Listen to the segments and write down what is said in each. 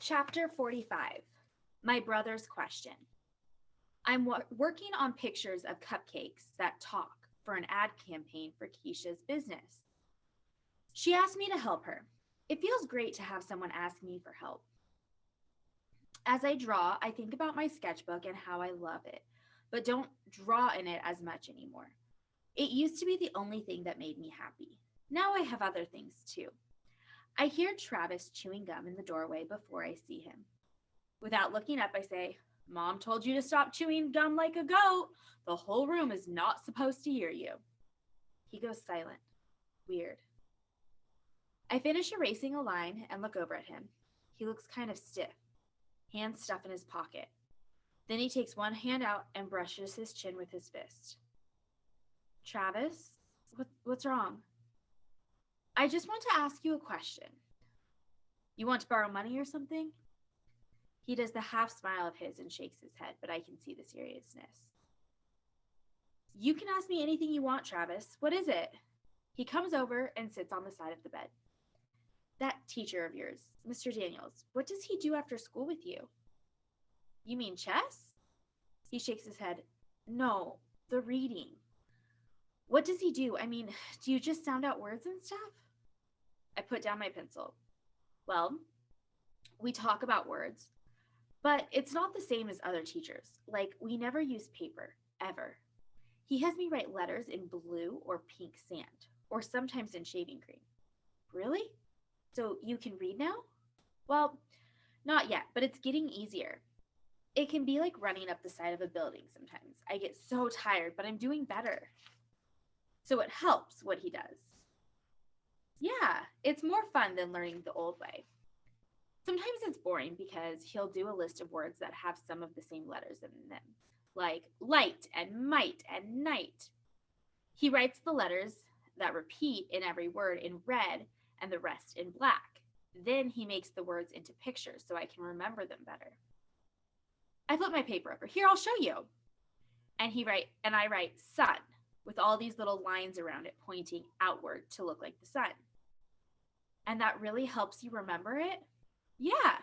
Chapter 45, My Brother's Question. I'm working on pictures of cupcakes that talk for an ad campaign for Keisha's business. She asked me to help her. It feels great to have someone ask me for help. As I draw, I think about my sketchbook and how I love it, but don't draw in it as much anymore. It used to be the only thing that made me happy. Now I have other things too. I hear Travis chewing gum in the doorway before I see him. Without looking up, I say, Mom told you to stop chewing gum like a goat. The whole room is not supposed to hear you. He goes silent. Weird. I finish erasing a line and look over at him. He looks kind of stiff, hands stuffed in his pocket. Then he takes one hand out and brushes his chin with his fist. Travis, what's wrong? I just want to ask you a question. You want to borrow money or something? He does the half smile of his and shakes his head, but I can see the seriousness. You can ask me anything you want, Travis. What is it? He comes over and sits on the side of the bed. That teacher of yours, Mr. Daniels, what does he do after school with you? You mean chess? He shakes his head. No, the reading. What does he do? I mean, do you just sound out words and stuff? I put down my pencil. Well, we talk about words, but it's not the same as other teachers. Like, we never use paper, ever. He has me write letters in blue or pink sand, or sometimes in shaving cream. Really? So you can read now? Well, not yet, but it's getting easier. It can be like running up the side of a building sometimes. I get so tired, but I'm doing better. So it helps what he does. Yeah, it's more fun than learning the old way. Sometimes it's boring because he'll do a list of words that have some of the same letters in them, like light and might and night. He writes the letters that repeat in every word in red and the rest in black. Then he makes the words into pictures so I can remember them better. I flip my paper over. Here, I'll show you. And I write sun with all these little lines around it pointing outward to look like the sun. And that really helps you remember it? Yeah.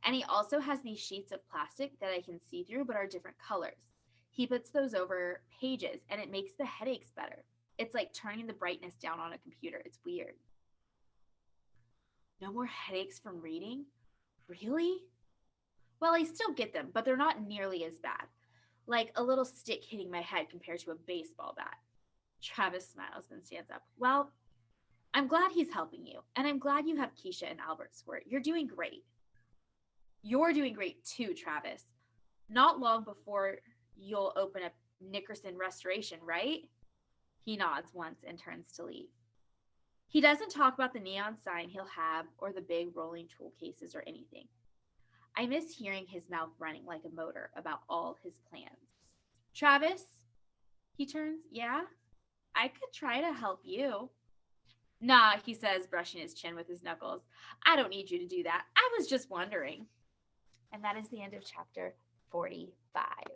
And he also has these sheets of plastic that I can see through but are different colors. He puts those over pages and it makes the headaches better. It's like turning the brightness down on a computer. It's weird. No more headaches from reading? Really? Well, I still get them, but they're not nearly as bad. Like a little stick hitting my head compared to a baseball bat. Travis smiles and stands up. Well, I'm glad he's helping you, and I'm glad you have Keisha and Albert Squirt. You're doing great. You're doing great too, Travis. Not long before you'll open up Nickerson Restoration, right? He nods once and turns to leave. He doesn't talk about the neon sign he'll have or the big rolling tool cases or anything. I miss hearing his mouth running like a motor about all his plans. Travis? He turns. Yeah? I could try to help you. Nah, he says, brushing his chin with his knuckles. I don't need you to do that. I was just wondering. And that is the end of chapter 45.